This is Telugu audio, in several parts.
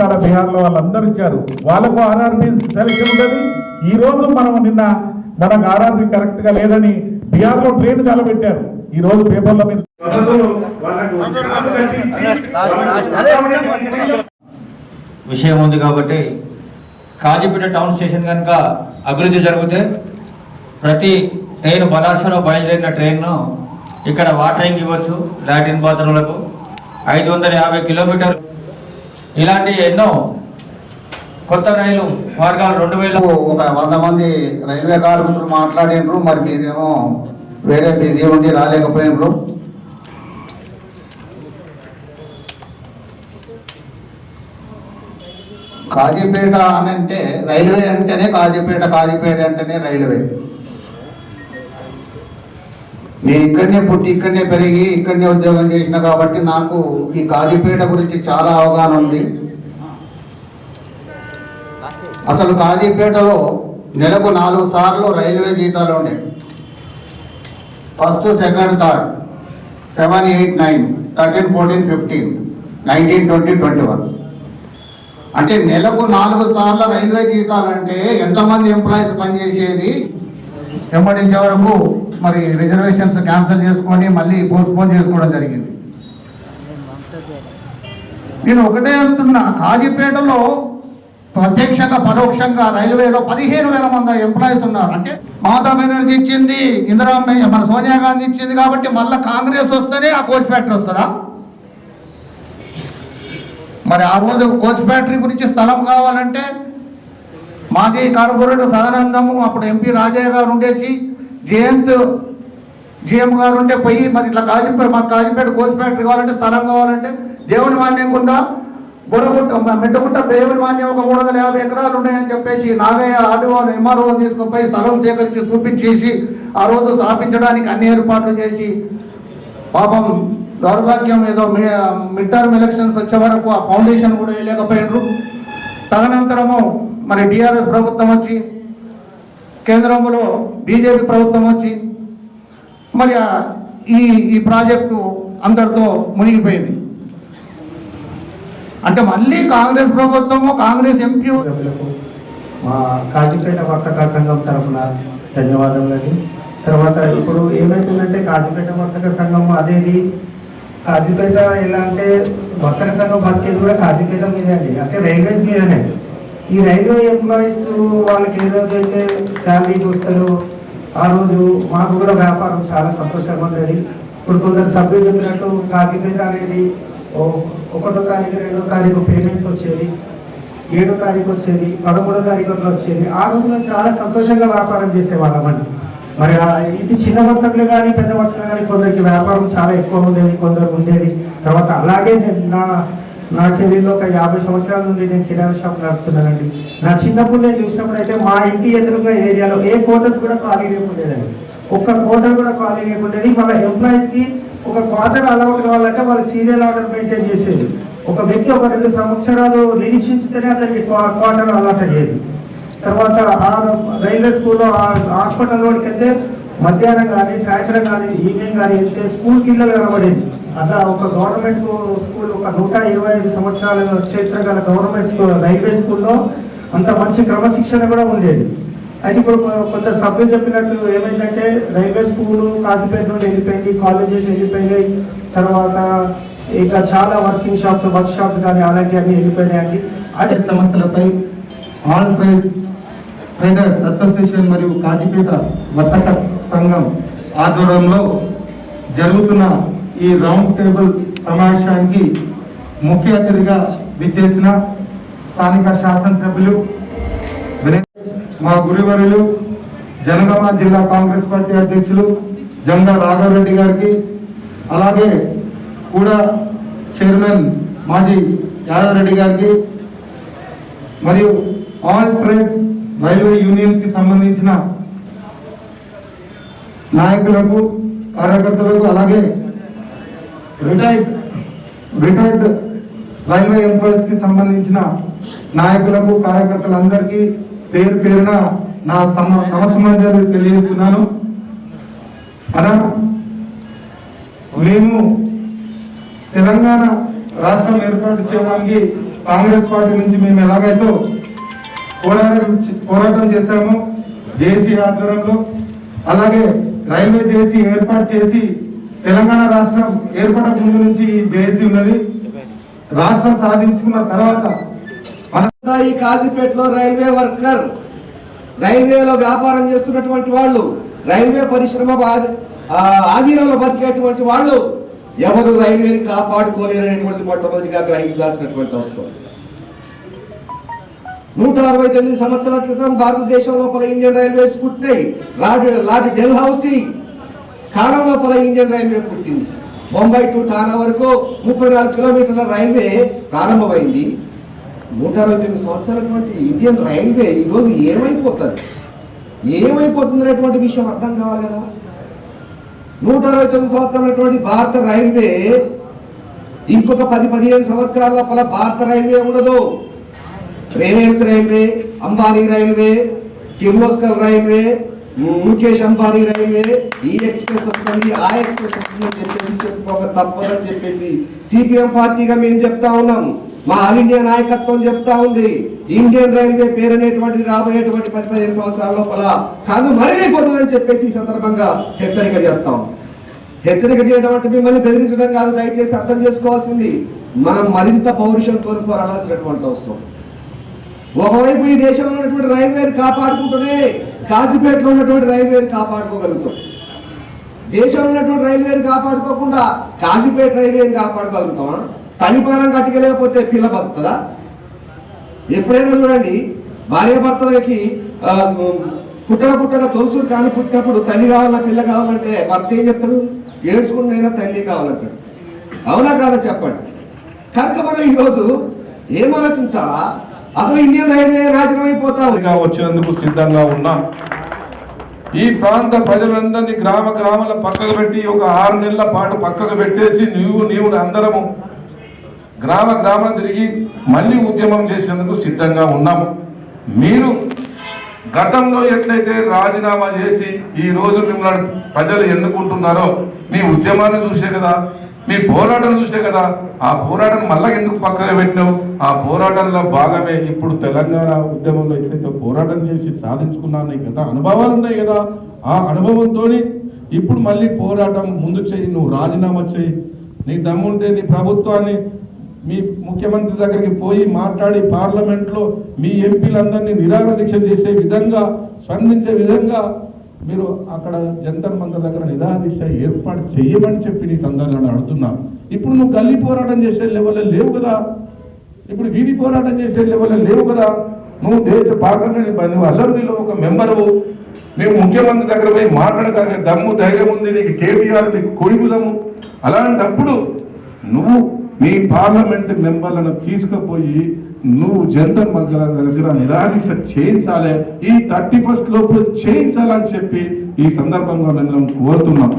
కాడ బీహార్లో వాళ్ళందరూ ఇచ్చారు, వాళ్ళకు ఆర్ఆర్బీ సెలక్షన్ ఉంటుంది. ఈరోజు మనం నిన్న మనకు ఆర్ఆర్బీ కరెక్ట్గా లేదని బీహార్లో ట్రైన్ కాలబెట్టారు. ఈరోజు పేపర్ల మీద విషయం ఉంది కాబట్టి కాజీపేట టౌన్ స్టేషన్ కనుక అభివృద్ధి జరిగితే ప్రతి ట్రైన్ బనార్స్లో బయలుదేరిన ట్రైన్ను ఇక్కడ వాటరింగ్ ఇవ్వచ్చు. లాట్రిన్ బాత్రూంలకు 550 కిలోమీటర్లు ఇలాంటి ఎన్నో కొత్త రైలు మార్గాలు 2000 ఒక 100 మంది రైల్వే కార్మికులు మాట్లాడినరు. మరి మీరేమో వేరే బిజీ ఉండి రాలేకపోయినరు. కాజీపేట అని అంటే రైల్వే అంటేనే కాజీపేట, కాజీపేట అంటేనే రైల్వే. నేను ఇక్కడనే పుట్టి ఇక్కడనే పెరిగి ఇక్కడనే ఉద్యోగం చేసిన కాబట్టి నాకు ఈ కాజీపేట గురించి చాలా అవగాహన ఉంది. అసలు కాజీపేటలో నెలకు 4 సార్లు రైల్వే జీతాలు ఉండే. ఫస్ట్, సెకండ్, థర్డ్, 7, 8, 9, 13, 14, 15, 19, 20, 21 అంటే నెలకు 4 సార్ల రైల్వే జీతాలు అంటే ఎంతమంది ఎంప్లాయీస్ పనిచేసేది. వెంబడించే వరకు మరి రిజర్వేషన్స్ క్యాన్సిల్ చేసుకొని మళ్ళీ పోస్ట్పోన్ చేసుకోవడం జరిగింది. నేను ఒకటే అంటున్నా, కాజీపేటలో ప్రత్యక్షంగా పరోక్షంగా రైల్వేలో 15,000 మంది ఎంప్లాయీస్ ఉన్నారు. అంటే మమతా బెనర్జీ ఇచ్చింది, ఇందిరామయ్య మన సోనియా గాంధీ ఇచ్చింది కాబట్టి మళ్ళీ కాంగ్రెస్ వస్తేనే ఆ కోచ్ ఫ్యాక్టరీ వస్తుందా? మరి ఆ రోజు కోచ్ ఫ్యాక్టరీ గురించి స్థలం కావాలంటే మాజీ కార్పొరేటర్ సదానందము, అప్పుడు ఎంపీ రాజయ్య గారు ఉండేసి, జిఎం గారు ఉంటే పోయి మరి ఇట్లా మాకు కాజీపేట కోచ్ ఫ్యాక్టరీ కావాలంటే స్థలం కావాలంటే దేవుని మాన్యం కుండా మెట్టగుట్ట దేవుని మాన్యం ఒక 350 ఎకరాలు ఉన్నాయని చెప్పేసి నాగయ్య ఆర్డీఓ ఎంఆర్ఓ తీసుకుపోయి స్థలం సేకరించి చూపించేసి ఆ రోజు స్థాపించడానికి అన్ని ఏర్పాట్లు చేసి పాపం దౌర్భాగ్యం ఏదో మిడ్ టర్మ్ ఎలక్షన్స్ వచ్చే వరకు ఆ ఫౌండేషన్ కూడా వేయలేకపోయినరు. తదనంతరము మరి టీఆర్ఎస్ ప్రభుత్వం వచ్చి, కేంద్రంలో బీజేపీ ప్రభుత్వం వచ్చి మరి ఈ ప్రాజెక్టు అందరితో మునిగిపోయింది. అంటే మళ్ళీ కాంగ్రెస్ ప్రభుత్వము, కాంగ్రెస్ ఎంపీ సభ్యులకు మా కాజీపేట వర్తక సంఘం తరఫున ధన్యవాదములండి. తర్వాత ఇప్పుడు ఏమవుతుందంటే కాజీపేట వర్తక సంఘం అనేది కాజీపేట ఎలా అంటే వర్తక సంఘం బతికేది కూడా కాజీపేట మీదే అండి, అంటే రైల్వేస్ మీదనే. ఈ రైల్వే ఎంప్లాయీస్ వాళ్ళకి ఏ రోజు అయితే శాలరీస్ వస్తారో ఆ రోజు మాకు కూడా వ్యాపారం చాలా సంతోషంగా ఉండేది. ఇప్పుడు కొందరు సభ్యులు చెప్పినట్టు కాజీపేట అనేది 1వ తారీఖు 2వ తారీఖు పేమెంట్స్ వచ్చేది, 7వ తారీఖు వచ్చేది, 13వ తారీఖు వచ్చేది. ఆ రోజు మేము చాలా సంతోషంగా వ్యాపారం చేసేవాళ్ళమండి. మరి ఇది చిన్న వర్తకులు కానీ పెద్ద వర్తకులు కానీ కొందరికి వ్యాపారం చాలా ఎక్కువ ఉండేది, కొందరు ఉండేది. తర్వాత అలాగే నా కెరీర్లో ఒక 50 సంవత్సరాల నుండి నేను కిరాణా షాప్ నడుపుతున్నానండి. నా చిన్నప్పుడు నేను చూసినప్పుడు అయితే మా ఇంటి ఎదురుగా ఏరియాలో ఏ క్వార్టర్స్ కూడా ఖాళీ లేకుండేదండి, ఒక్క క్వార్టర్ కూడా ఖాళీ లేకుండేది. వాళ్ళ ఎంప్లాయీస్కి ఒక క్వార్టర్ అలౌట్ కావాలంటే వాళ్ళు సీరియల్ ఆర్డర్ మెయింటైన్ చేసేది. ఒక వ్యక్తి ఒక 2 సంవత్సరాలు నిరీక్షించితేనే అతనికి క్వార్టర్ అలాట్ అయ్యేది. తర్వాత ఆ రైల్వే స్కూల్లో హాస్పిటల్ రోడ్కి వెళ్తే మధ్యాహ్నం కానీ సాయంత్రం కానీ ఈవినింగ్ కానీ వెళ్తే స్కూల్ పిల్లలు కనబడేది. అట్లా ఒక గవర్నమెంట్ స్కూల్, ఒక 125 సంవత్సరాల చరిత్ర గల గవర్నమెంట్ స్కూల్ రైల్వే స్కూల్లో అంత మంచి క్రమశిక్షణ కూడా ఉండేది. అయితే ఇప్పుడు కొంత సభ్యులు చెప్పినట్టు ఏమైందంటే రైల్వే స్కూలు కాజీపేట నుండి వెళ్ళిపోయింది, కాలేజెస్ వెళ్ళిపోయినాయి. తర్వాత ఇంకా చాలా వర్కింగ్ షాప్స్, వర్క్ షాప్స్ కానీ అలాంటివన్నీ వెళ్ళిపోయినాయండి. అదే సమస్యలపై ఆల్ ట్రేడర్స్ అసోసియేషన్ మరియు కాజీపేట వర్తక సంఘం ఆధ్వర్యంలో జరుగుతున్న ఈ రౌండ్ టేబుల్ సమావేశానికి ముఖ్య అతిథిగా విచ్చేసిన స్థానిక శాసనసభ్యులు మా గురువరులు జనగామ జిల్లా కాంగ్రెస్ పార్టీ అధ్యక్షులు జంగా రాఘవరెడ్డి గారికి, అలాగే కూడా చైర్మన్ మాజీ యాదవరెడ్డి గారికి మరియు ఆల్ ట్రేడ్ రైల్వే యూనియన్స్ కి సంబంధించిన నాయకులకు, కార్యకర్తలకు, అలాగే రిటైర్డ్ రైల్వే ఎంప్లాయీస్ కి సంబంధించిన నాయకులకు, కార్యకర్తలందరికీ పేరు పేరున నా నమస్కారాలు తెలియజేస్తున్నాను. మేము తెలంగాణ రాష్ట్రం ఏర్పాటు చేయడానికి కాంగ్రెస్ పార్టీ నుంచి మేము ఎలాగైతే పోరాటం చేశామో జేసీ ఆధ్వర్యంలో, అలాగే రైల్వే జేసీ ఏర్పాటు చేసి తెలంగాణ రాష్ట్రం ఏర్పడక ముందు నుంచి ఈ జేసీ ఉన్నది. రాష్ట్రం సాధించుకున్న తర్వాత ఈ కాజీపేటలో రైల్వే వర్కర్, రైల్వేలో వ్యాపారం చేస్తున్నటువంటి వాళ్ళు, రైల్వే పరిశ్రమ ఆధీనంలో బతికేటువంటి వాళ్ళు ఎవరు రైల్వేని కాపాడుకోలేరనేటువంటి మొట్టమొదటిగా గ్రహించాల్సినటువంటి అవసరం. 169 సంవత్సరాల క్రితం భారతదేశం లోపల ఇండియన్ రైల్వేస్ పుట్టినాయి. లార్డ్ డెల్హౌసీ కాలం లోపల ఇండియన్ రైల్వే పుట్టింది. బొంబై టు ఠానా వరకు 34 కిలోమీటర్ల రైల్వే ప్రారంభమైంది. 169 సంవత్సరాలటువంటి ఇండియన్ రైల్వే ఈరోజు ఏమైపోతుంది అనేటువంటి విషయం అర్థం కావాలి కదా. 169 సంవత్సరాలటువంటి భారత రైల్వే ఇంకొక 10-15 సంవత్సరాల లోపల భారత రైల్వే ఉండదు. Reliance railway, Ambani railway, Kirloskar railway, Mukesh Ambani railway, ఈ ఎక్స్ప్రెస్ వస్తుంది, ఆ ఎక్స్ప్రెస్ వస్తుందని చెప్పేసి చెప్పుకోక తప్పదని చెప్పేసి సిపిఎం పార్టీగా మేము చెప్తా ఉన్నాము. మా ఆల్ ఇండియా నాయకత్వం చెప్తా ఉంది. ఇండియన్ రైల్వే పేరు అనేటువంటిది రాబోయేటువంటి 10-15 సంవత్సరాల లోపల కాదు మరిగిపోతుందని చెప్పేసి ఈ సందర్భంగా హెచ్చరిక చేస్తాం. హెచ్చరిక చేయడం అంటే మిమ్మల్ని బెదిరించడం కాదు, దయచేసి అర్థం చేసుకోవాల్సింది. మనం మరింత పౌరుషంతో పోరాడాల్సినటువంటి అవసరం. ఒకవైపు ఈ దేశంలో ఉన్నటువంటి రైల్వేని కాపాడుకుంటూనే కాజీపేటలో ఉన్నటువంటి రైల్వేని కాపాడుకోగలుగుతాం. దేశంలో ఉన్నటువంటి రైల్వేని కాపాడుకోకుండా కాజీపేట రైల్వేని కాపాడుకోగలుగుతామా? తనిపానం కట్టుకెళ్ళకపోతే పిల్ల బతుకుతుందా? ఎప్పుడైనా చూడండి, భార్యాభర్తలకి పుట్టక తొలసూరు కానీ పుట్టినప్పుడు తల్లి కావాలా పిల్ల కావాలంటే భర్త ఏం చెప్తాడు? ఏడ్చుకుంటైనా తల్లి కావాలంటాడు. అవునా కాదా చెప్పండి. కనుక మనం ఈరోజు ఏం ఆలోచించాలా? అసలు ఇండియన్ రైల్వే నాశనం అయిపోతా వచ్చినందుకు సిద్ధంగా ఉన్నాం. ఈ ప్రాంత ప్రజలందరినీ గ్రామాల పక్కకు పెట్టి ఒక 6 నెలల పాటు పక్కకు పెట్టేసి నీవు అందరము గ్రామాలు తిరిగి మళ్ళీ ఉద్యమం చేసేందుకు సిద్ధంగా ఉన్నాము. మీరు గతంలో ఎట్లయితే రాజీనామా చేసి ఈ రోజు మిమ్మల్ని ప్రజలు ఎన్నుకుంటున్నారో మీ ఉద్యమాన్ని చూసే కదా, మీ పోరాటం చూసే కదా, ఆ పోరాటం మళ్ళా ఎందుకు పక్కగా పెట్టినావు? ఆ పోరాటంలో భాగమే ఇప్పుడు తెలంగాణ ఉద్యమంలో ఎట్లయితే పోరాటం చేసి సాధించుకున్నాను కదా, అనుభవాలు ఉన్నాయి కదా, ఆ అనుభవంతో ఇప్పుడు మళ్ళీ పోరాటం ముందు చెయ్యి, నువ్వు రాజీనామా చెయ్యి. నీ దమ్ముంటే నీ ప్రభుత్వాన్ని మీ ముఖ్యమంత్రి దగ్గరికి పోయి మాట్లాడి పార్లమెంట్లో మీ ఎంపీలందరినీ నిరాహార దీక్ష చేసే విధంగా, స్పందించే విధంగా మీరు అక్కడ జంతర్ మంతర్ దగ్గర నిరాహార దీక్ష ఏర్పాటు చేయమని చెప్పి నీ సందర్భంగా అడుగుతున్నా. ఇప్పుడు నువ్వు గల్లీ పోరాటం చేసే లెవెల్లో లేవు కదా, ఇప్పుడు వీధి పోరాటం చేసే లెవెల్లో లేవు కదా. నువ్వు దేశ పార్లమెంట్, నువ్వు అసెంబ్లీలో ఒక మెంబరు, మేము ముఖ్యమంత్రి దగ్గర పోయి మాట్లాడగలిగే దమ్ము ధైర్యం ఉంది నీకు, కేటీఆర్ నీకు కొడుకుదము. అలాంటప్పుడు నువ్వు నీ పార్లమెంట్ మెంబర్లను తీసుకుపోయి నువ్వు జంతర్ మంతర్ దగ్గర నిరాదీక్ష చేయించాలి, ఈ 31 లోపు చేయించాలని చెప్పి ఈ సందర్భంగా మేము కోరుతున్నాం.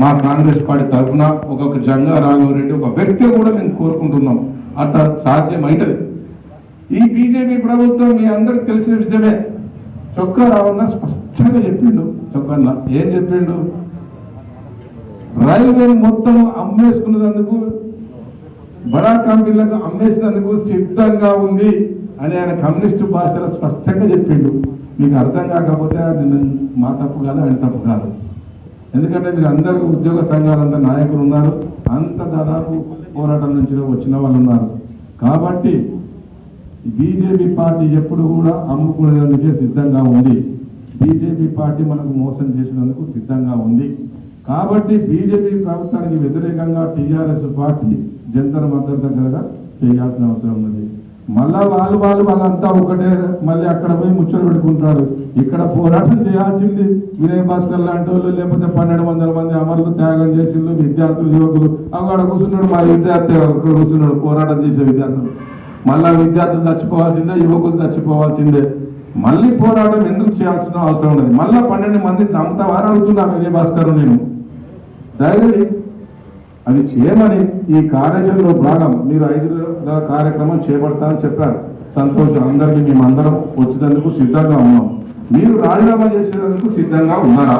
మా కాంగ్రెస్ పార్టీ తరఫున ఒక్కొక్క జంగా రాఘవరెడ్డి ఒక వ్యక్తి కూడా మేము కోరుకుంటున్నాం. అట్లా సాధ్యమవుతుంది. ఈ బీజేపీ ప్రభుత్వం మీ అందరికి తెలిసిన విషయమే. చొక్కా రావన్న స్పష్టంగా చెప్పిండు. చొక్కన్న ఏం చెప్పిండు? రైల్వేని మొత్తం అమ్మేసుకున్నందుకు, బడా కంపెనీలకు అమ్మేసినందుకు సిద్ధంగా ఉంది అని ఆయన కమ్యూనిస్టు భాషలో స్పష్టంగా చెప్పిండు. మీకు అర్థం కాకపోతే మా తప్పు కాదు, ఆయన తప్పు కాదు. ఎందుకంటే మీరు అందరూ ఉద్యోగ సంఘాలంతా నాయకులు ఉన్నారు, అంత దాదాపు పోరాటం నుంచి వచ్చిన వాళ్ళు ఉన్నారు. కాబట్టి బీజేపీ పార్టీ ఎప్పుడు కూడా అమ్ముకునేందుకే సిద్ధంగా ఉంది. బీజేపీ పార్టీ మనకు మోసం చేసినందుకు సిద్ధంగా ఉంది. కాబట్టి బీజేపీ ప్రభుత్వానికి వ్యతిరేకంగా టీఆర్ఎస్ పార్టీ జంతర్ మంతర్ దగ్గరగా చేయాల్సిన అవసరం ఉన్నది. మళ్ళా వాళ్ళంతా ఒకటే మళ్ళీ అక్కడ పోయి ముచ్చట పెట్టుకుంటారు. ఇక్కడ పోరాటం చేయాల్సింది వినయ్ భాస్కర్ లాంటి వాళ్ళు, లేకపోతే 1200 మంది అమరులు త్యాగం చేసిండు, విద్యార్థులు, యువకులు. అక్కడ కూర్చున్నాడు మా విద్యార్థి, అక్కడ కూర్చున్నాడు పోరాటం చేసే విద్యార్థులు. మళ్ళా విద్యార్థులు చచ్చిపోవాల్సిందే, యువకులు చచ్చిపోవాల్సిందే. మళ్ళీ పోరాటం ఎందుకు చేయాల్సిన అవసరం ఉన్నది? మళ్ళా 12 మంది చంపుతావారు అడుగుతున్నా వినయ్ భాస్కర్. నేను దయచేసి అది చేయమని ఈ కార్యాచరణలో భాగం మీరు 5 రోజుల కార్యక్రమం చేపడతామని చెప్పారు. సంతోషం. అందరికీ మేమందరం వచ్చేందుకు సిద్ధంగా ఉన్నాం. మీరు రాజీనామా చేసేందుకు సిద్ధంగా ఉన్నారా?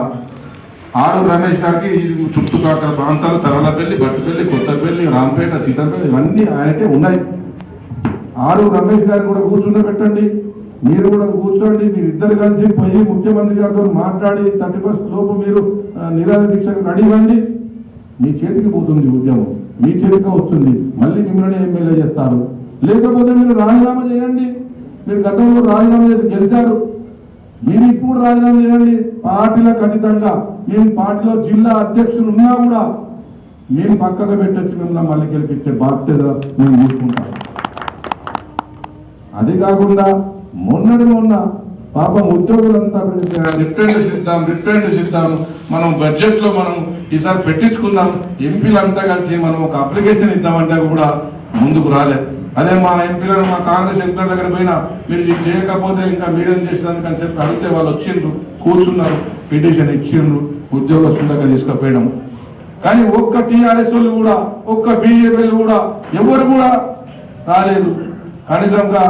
ఆరు రమేష్ గారికి ఈ చుట్టుపక్కల ప్రాంతాలు తరలపల్లి, బట్టిపల్లి, కొత్తపల్లి, రాంపేట, సీతంపల్లి ఇవన్నీ ఆయనకే ఉన్నాయి. రమేష్ గారు కూడా కూర్చుండబెట్టండి, మీరు కూడా కూర్చోండి, మీరు ఇద్దరు కలిసి పోయి ముఖ్యమంత్రి గారితో మాట్లాడి 31 లోపు మీరు నిరాహార దీక్షకు రెడీ ఇవ్వండి. మీ చేతికి పోతుంది ఉద్యమం, మీ చేతికి వస్తుంది, మళ్ళీ మిమ్మల్ని ఎమ్మెల్యే చేస్తారు. లేకపోతే మీరు రాజీనామా చేయండి. మీరు గతంలో రాజీనామా చేసి గెలిచారు, మీరు ఇప్పుడు రాజీనామా చేయండి. పార్టీలకు అతీతంగా మేము పార్టీలో జిల్లా అధ్యక్షులు ఉన్నా కూడా మేము పక్కకు పెట్టొచ్చి మిమ్మల్ని మళ్ళీ గెలిపించే బాధ్యత మేము తీసుకుంటాం. అది కాకుండా మొన్న పాపం ఉద్యోగులంతా రిప్రజెంట్ ఇద్దాం, మనం బడ్జెట్ లో మనం ఈసారి పెట్టించుకుందాం, ఎంపీలంతా కలిసి మనం ఒక అప్లికేషన్ ఇద్దామంటే కూడా ముందుకు రాలేదు. అదే మా ఎంపీలను మా కాంగ్రెస్ ఎంపీల దగ్గర పోయినా మీరు ఇది చేయకపోతే ఇంకా మీరేం చేసినందుకు అని చెప్పి అడిగితే వాళ్ళు వచ్చిండ్రు, కూర్చున్నారు, పిటిషన్ ఇచ్చిండ్రు, ఉద్యోగస్తుల దగ్గర తీసుకుపోయడం. కానీ ఒక్క టీఆర్ఎస్ వాళ్ళు కూడా, ఒక్క బీజేపీలు కూడా ఎవరు కూడా రాలేదు. కనీసంగా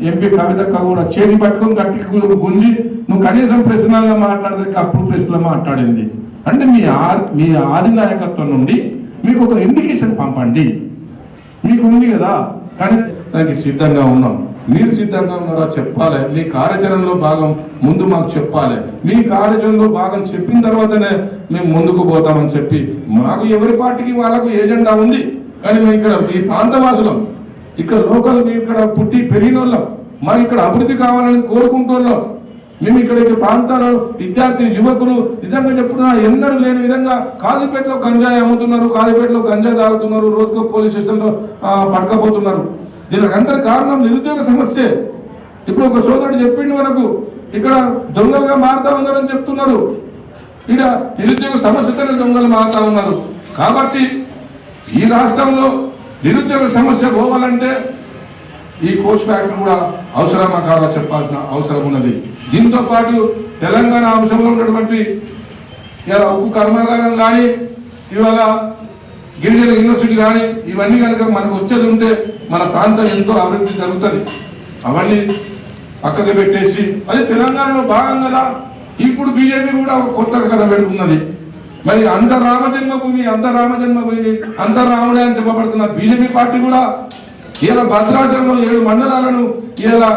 ఎంపీ కవితక్క కూడా చేతి పట్టుకొని గట్టి గుంజి నువ్వు కనీసం ప్రశ్నలుగా మాట్లాడితే అప్పుడు ప్రశ్నలు మాట్లాడింది. అంటే మీ ఆది నాయకత్వం నుండి మీకు ఒక ఇండికేషన్ పంపండి, మీకు ఉంది కదా. కానీ దానికి సిద్ధంగా ఉన్నాం. మీరు సిద్ధంగా ఉన్నారో చెప్పాలి. మీ కార్యాచరణలో భాగం ముందు మాకు చెప్పాలి. మీ కార్యాచరణలో భాగం చెప్పిన తర్వాతనే మేము ముందుకు పోతామని చెప్పి, మాకు ఎవరి పార్టీకి వాళ్ళకు ఏజెండా ఉంది. కానీ మేము ఇక్కడ ఈ ప్రాంతవాసులం, ఇక్కడ లోకల్, మేము ఇక్కడ పుట్టి పెరిగిన వాళ్ళం, మాకు ఇక్కడ అభివృద్ధి కావాలని కోరుకుంటున్నాం. మేము ఇక్కడ ప్రాంతాల్లో విద్యార్థి యువకులు నిజంగా చెప్తున్నా ఎన్నడూ లేని విధంగా కాజీపేటలో గంజాయి అమ్ముతున్నారు, కాజీపేటలో గంజాయి తాగుతున్నారు, రోజుకో పోలీస్ స్టేషన్లో పడకపోతున్నారు. దీనికి అందరి కారణం నిరుద్యోగ సమస్య. ఇప్పుడు ఒక సోదరుడు చెప్పిండు మనకు, ఇక్కడ దొంగలుగా మారుతా ఉన్నారని చెప్తున్నారు. ఇక్కడ నిరుద్యోగ సమస్యతోనే దొంగలు మారుతా ఉన్నారు. కాబట్టి ఈ రాష్ట్రంలో నిరుద్యోగ సమస్య పోవాలంటే ఈ కోచ్ ఫ్యాక్టరీ కూడా అవసరమా కాదా చెప్పాల్సిన అవసరం ఉన్నది. దీంతో పాటు తెలంగాణ అంశంలో ఉన్నటువంటి ఇలా ఉక్కు కర్మాగారం కానీ, ఇవాళ గిరిజన యూనివర్సిటీ కానీ, ఇవన్నీ కనుక మనకు వచ్చేది ఉంటే మన ప్రాంతం ఎంతో అభివృద్ధి జరుగుతుంది. అవన్నీ పక్కకు పెట్టేసి అది తెలంగాణలో భాగం కదా. ఇప్పుడు బీజేపీ కూడా కొత్తగా కథ పెడుతున్నది. మరి అంతర్రామజన్మభూమి అంతర్రాముడే అని చెప్పబడుతున్న బీజేపీ పార్టీ కూడా ఇలా భద్రాచలంలో 7 మండలాలను ఇలా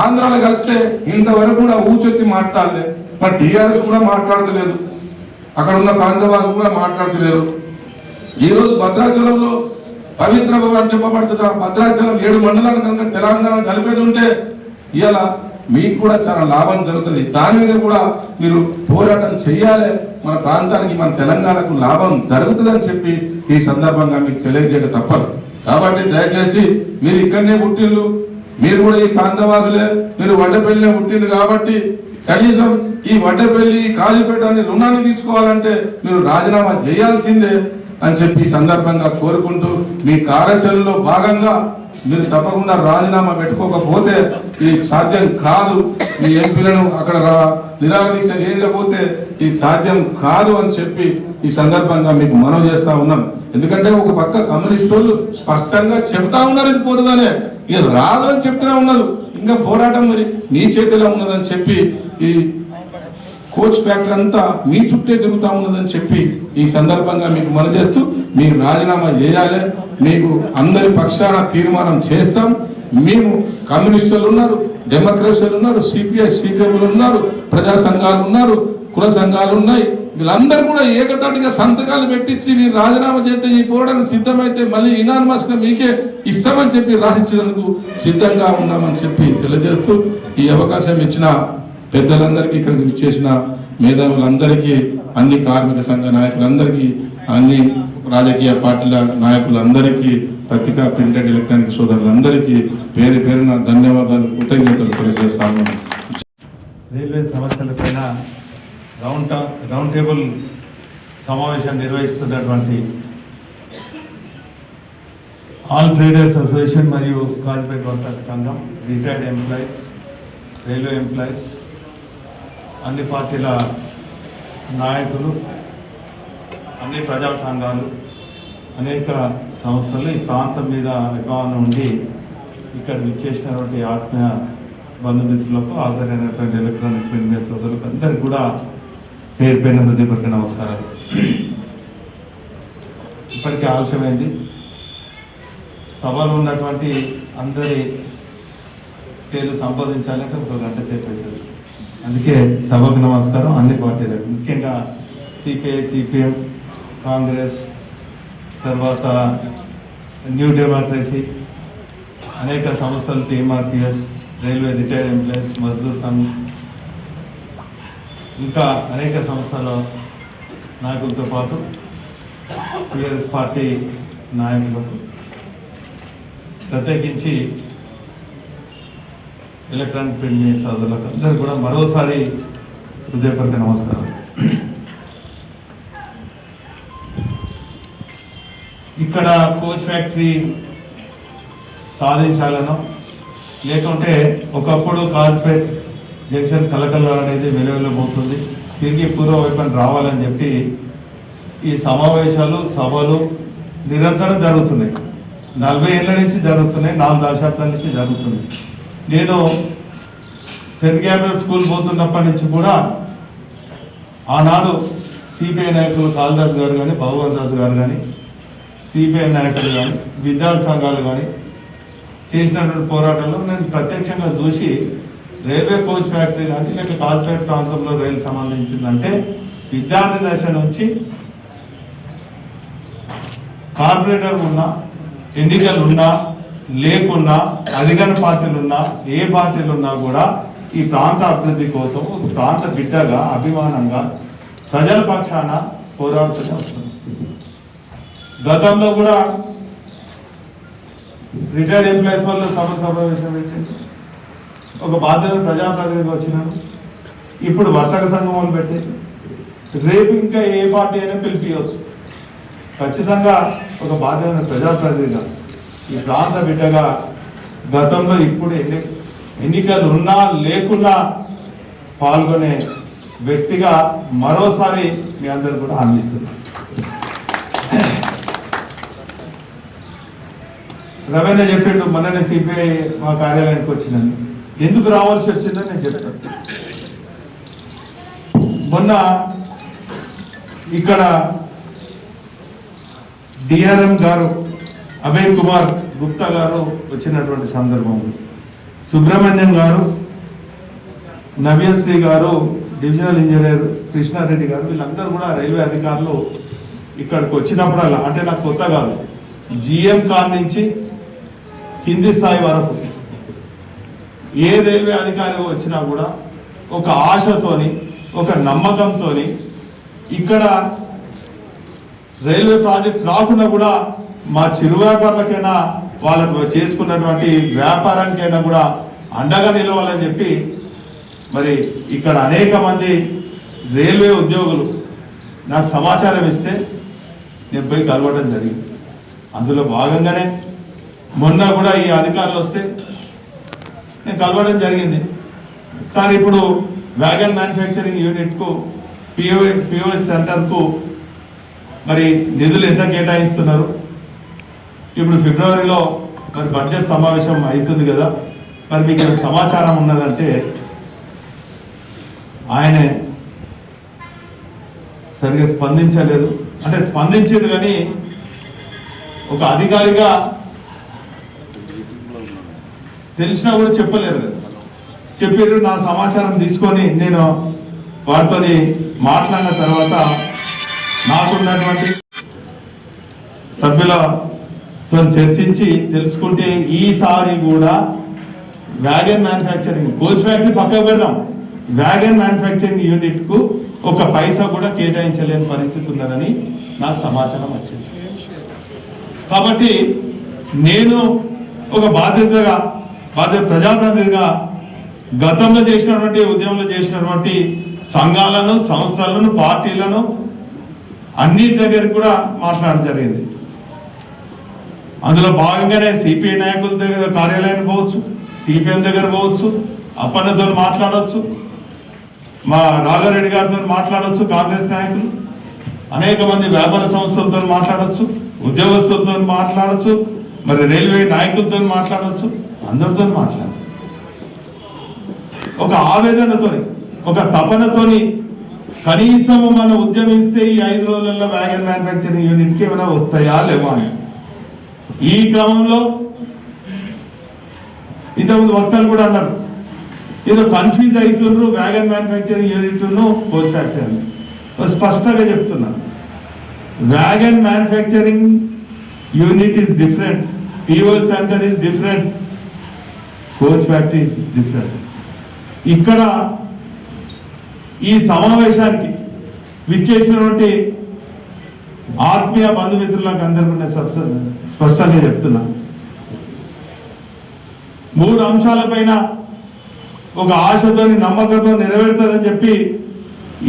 ఆంధ్రాలో కలిస్తే ఇంతవరకు కూడా ఊచెత్తి మాట్లాడలేదు. మరి టీఆర్ఎస్ కూడా మాట్లాడతలేదు, అక్కడ ఉన్న ప్రాంతవాసులు కూడా మాట్లాడతలేరు. ఈరోజు భద్రాచలంలో పవిత్ర అని చెప్పబడుతున్న భద్రాచలం 7 మండలాలు కనుక తెలంగాణ కలిపేది ఉంటే ఇలా మీకు కూడా చాలా లాభం జరుగుతుంది. దాని మీద కూడా మీరు పోరాటం చేయాలి. మన ప్రాంతానికి, మన తెలంగాణకు లాభం జరుగుతుందని చెప్పి ఈ సందర్భంగా మీకు తెలియజేయక తప్పదు. కాబట్టి దయచేసి మీరు ఇక్కడనే పుట్టిండ్రు, మీరు కూడా ఈ ప్రాంతవాసులే, మీరు వడ్డపల్లినే పుట్టిండ్రు. కాబట్టి కనీసం ఈ వడ్డపల్లి, కాజీపేట అని రుణాన్ని తీసుకోవాలంటే మీరు రాజీనామా చేయాల్సిందే అని చెప్పి సందర్భంగా కోరుకుంటూ, మీ కార్యాచరణలో భాగంగా మీరు తప్పకుండా రాజీనామా పెట్టుకోకపోతే ఇది సాధ్యం కాదు. మీ ఎంపీలను అక్కడ నిరాహార దీక్ష చేయకపోతే ఇది సాధ్యం కాదు అని చెప్పి ఈ సందర్భంగా మీకు మనవి చేస్తా ఉన్నాం. ఎందుకంటే ఒక పక్క కమ్యూనిస్ట్ వాళ్ళు స్పష్టంగా చెప్తా ఉన్నారు ఇది పోతుందనే, ఇది రాదు అని చెప్తూనే ఉన్నది. ఇంకా పోరాటం మరి మీ చేతిలో ఉన్నదని చెప్పి ఈ కోచ్ ఫ్యాక్టరీ అంతా మీ చుట్టే తిరుగుతా ఉన్నదని చెప్పి ఈ సందర్భంగా మీకు మనవి చేస్తూ, మీరు రాజీనామా చేయాలి. మీకు అందరి పక్షాన తీర్మానం చేస్తాం. మేము కమ్యూనిస్టులు ఉన్నారు, డెమోక్రసీలు ఉన్నారు, సిపిఐ సిపిఎంలు ఉన్నారు, ప్రజా సంఘాలు ఉన్నారు, కుల సంఘాలు ఉన్నాయి. వీళ్ళందరూ కూడా ఏకతాటిగా సంతకాలు పెట్టించి మీరు రాజీనామా చేస్తే ఈ పోరాటం సిద్ధమైతే మళ్ళీ ఇనానిమస్ గా మీకే ఇస్తామని చెప్పి రాసిచ్చేందుకు సిద్ధంగా ఉన్నామని చెప్పి తెలియజేస్తూ, ఈ అవకాశం ఇచ్చిన పెద్దలందరికీ, ఇక్కడికి విచ్చేసిన మేధావులందరికీ, అన్ని కార్మిక సంఘ నాయకులందరికీ, అన్ని రాజకీయ పార్టీల నాయకులందరికీ, పత్రికా ప్రింటెడ్ ఎలక్ట్రానిక్ సోదరులందరికీ పేరు పేరున ధన్యవాదాలు, కృతజ్ఞతలు తెలియజేస్తాము. రైల్వే సమస్యలపైన రౌండ్ టేబుల్ సమావేశం నిర్వహిస్తున్నటువంటి ఆల్ ట్రేడర్స్ అసోసియేషన్ మరియు కాజీపేట వర్కర్స్ సంఘం, రిటైర్డ్ ఎంప్లాయీస్, రైల్వే ఎంప్లాయీస్, అన్ని పార్టీల నాయకులు, అన్ని ప్రజా సంఘాలు, అనేక సంస్థలు ఈ ప్రాంతం మీద అభిమానం ఉండి ఇక్కడ విచ్చేసినటువంటి ఆత్మీయ బంధుమిత్రులకు, హాజరైనటువంటి ఎలక్ట్రానిక్ మీడియా సోదరులకు అందరికీ కూడా పేరు పేరున హృదయపూర్వక నమస్కారాలు. ఇప్పటికే ఆలస్యమైంది. సభలో ఉన్నటువంటి అందరి పేర్లు సంపాదించాలంటే 1 గంట సేపు అవుతుంది. అందుకే సభకు నమస్కారం అన్ని పార్టీలకు, ముఖ్యంగా సిపిఐ, సిపిఎం, కాంగ్రెస్, తర్వాత న్యూ డెమోక్రసీ, అనేక సంస్థలు, TMRPS, railway retired employees, Mazdoor Sangh, ఇంకా అనేక సంస్థల నాయకులతో పాటు టీఆర్ఎస్ పార్టీ నాయకులకు, ప్రత్యేకించి ఎలక్ట్రానిక్ ప్రింట్ మీడియా సోదరులకు అందరూ కూడా మరోసారి హృదయపూర్వక నమస్కారం. ఇక్కడ కోచ్ ఫ్యాక్టరీ సాధించాలనో లేకుంటే ఒకప్పుడు కార్పొరేట్ జంక్షన్ కలకలాడేది వెలువెళ్ళబోతుంది, తిరిగి పూర్వ వైపున రావాలని చెప్పి ఈ సమావేశాలు, సభలు నిరంతరం జరుగుతున్నాయి. 40 ఏళ్ళ నుంచి జరుగుతున్నాయి, 4 దశాబ్దాల నుంచి జరుగుతున్నాయి. నేను సెయింట్ గ్యాబ్రియల్ స్కూల్ పోతున్నప్పటి నుంచి కూడా ఆనాడు సిపిఐ నాయకులు కాళిదాస్ గారు కానీ, భగవంత్ దాస్ గారు కానీ, సిపిఐ నాయకులు కానీ, విద్యార్థి సంఘాలు కానీ చేసినటువంటి పోరాటంలో నేను ప్రత్యక్షంగా చూసి రైల్వే కోచ్ ఫ్యాక్టరీ కానీ లేక కార్పొరేట్ ప్రాంతంలో రైలు సంబంధించిందంటే విద్యార్థి దశ నుంచి కార్పొరేటర్ ఉన్నా, ఎన్నికలు ఉన్నా లేకున్నా, అధికార పార్టీలు ఉన్నా, ఏ పార్టీలు ఉన్నా కూడా ఈ ప్రాంత అభివృద్ధి కోసం ప్రాంత బిడ్డగా, అభిమానంగా ప్రజల పక్షాన పోరాడుతూనే వస్తుంది. గతంలో కూడా రిటైర్డ్ ఎంప్లాయీస్ వాళ్ళు సమావేశం పెట్టింది, ఒక బాధ్యత ప్రజాప్రతినిధిగా వచ్చినాను. ఇప్పుడు వర్తక సంఘం వాళ్ళు పెట్టి రేపు ఇంకా ఏ పార్టీ అయినా పిలిపించవచ్చు. ఖచ్చితంగా ఒక బాధ్యత ప్రజాప్రతినిధిగా, ఈ ప్రాంత బిడ్డగా, గతంలో ఇప్పుడు ఎన్నికలు ఉన్నా లేకున్నా పాల్గొనే వ్యక్తిగా మరోసారి మీ అందరూ కూడా అందిస్తున్నారు. రవీంద్ర చెప్పిండు, మొన్ననే సిపిఐ మా కార్యాలయానికి వచ్చిందని. ఎందుకు రావాల్సి వచ్చిందని నేను చెప్తాను. మొన్న ఇక్కడ డిఆర్ఎం గారు అభయ్ కుమార్ గుప్తా గారు వచ్చినటువంటి సందర్భంలో సుబ్రహ్మణ్యం గారు, నవ్యశ్రీ గారు, డివిజనల్ ఇంజనీర్ కృష్ణారెడ్డి గారు, వీళ్ళందరూ కూడా రైల్వే అధికారులు ఇక్కడికి వచ్చినప్పుడల్లా, అంటే నాకు కొత్త కాదు, జిఎం కార్ నుంచి కింది స్థాయి వరకు ఏ రైల్వే అధికారి వచ్చినా కూడా ఒక ఆశతోని, ఒక నమ్మకంతోని ఇక్కడ రైల్వే ప్రాజెక్ట్స్ రాకుండా కూడా మా చిరు వ్యాపారులకైనా, వాళ్ళకు చేసుకున్నటువంటి వ్యాపారానికైనా కూడా అండగా నిలవాలని చెప్పి మరి ఇక్కడ అనేక మంది రైల్వే ఉద్యోగులు నాకు సమాచారం ఇస్తే నేను పోయి కలవడం జరిగింది. అందులో భాగంగానే మొన్న కూడా ఈ అధికారులు వస్తే నేను కలవడం జరిగింది. సార్, ఇప్పుడు వ్యాగన్ మ్యానుఫ్యాక్చరింగ్ యూనిట్కు పిఓఎస్ సెంటర్కు మరి నిధులు ఎంత కేటాయిస్తున్నారు? ఇప్పుడు ఫిబ్రవరిలో మరి బడ్జెట్ సమావేశం అవుతుంది కదా, మరి మీకు సమాచారం ఉన్నదంటే ఆయనే సరిగ్గా స్పందించలేదు. అంటే స్పందించాడు కానీ ఒక అధికారిగా తెలిసినా కూడా చెప్పలేరు కదా. చెప్పారు, నా సమాచారం తీసుకొని నేను వారితో మాట్లాడిన తర్వాత నాకున్నటువంటి సభ్యులతో చర్చించి తెలుసుకుంటే ఈసారి కూడా వ్యాగన్ మ్యానుఫ్యాక్చరింగ్, కోచ్ ఫ్యాక్టరీ పక్కకు పెడదాం, వ్యాగన్ మ్యానుఫ్యాక్చరింగ్ యూనిట్ కు ఒక పైసా కూడా కేటాయించలేని పరిస్థితి ఉన్నదని నాకు సమాచారం వచ్చింది. కాబట్టి నేను ఒక ప్రజాప్రతినిధిగా గతంలో చేసినటువంటి ఉద్యమంలో చేసినటువంటి సంఘాలను, సంస్థలను, పార్టీలను అన్నిటి దగ్గర కూడా మాట్లాడడం జరిగింది. అందులో భాగంగానే సిపిఐ నాయకుల దగ్గర కార్యాలయానికి పోవచ్చు, సిపిఎం దగ్గర పోవచ్చు, అప్పన్నతో మాట్లాడవచ్చు, మా రాఘారెడ్డి గారితో మాట్లాడవచ్చు, కాంగ్రెస్ నాయకులు, అనేక మంది వ్యాపార సంస్థలతో మాట్లాడవచ్చు, ఉద్యోగస్తులతో మాట్లాడవచ్చు, మరి రైల్వే నాయకులతో మాట్లాడవచ్చు, అందరితో మాట్లాడాలి. ఒక ఆవేదనతోని, ఒక తపనతోని కనీసం మనం ఉద్యమిస్తే ఈ 5 రోజులలో వ్యాగన్ మ్యానుఫ్యాక్చరింగ్ యూనిట్కి ఏమైనా వస్తాయా లేవా అని ఈ క్రమంలో ఇంతకుముందు వక్తలు కూడా అన్నారు, ఏదో కన్ఫ్యూజ్ అవుతున్నారు wagon manufacturing unit coach factory అని. స్పష్టంగా చెప్తున్నా, wagon manufacturing unit is different, POS centre is different, coach factory is different. ఇక్కడ ఈ సమావేశానికి విచ్చేసినటువంటి ఆత్మీయ బంధుమిత్రులకు అందరికీ నేను స్పష్టంగా చెప్తున్నా, 3 అంశాలపైన ఒక ఆశతోని నమ్మకంతో నెరవేరుతుందని చెప్పి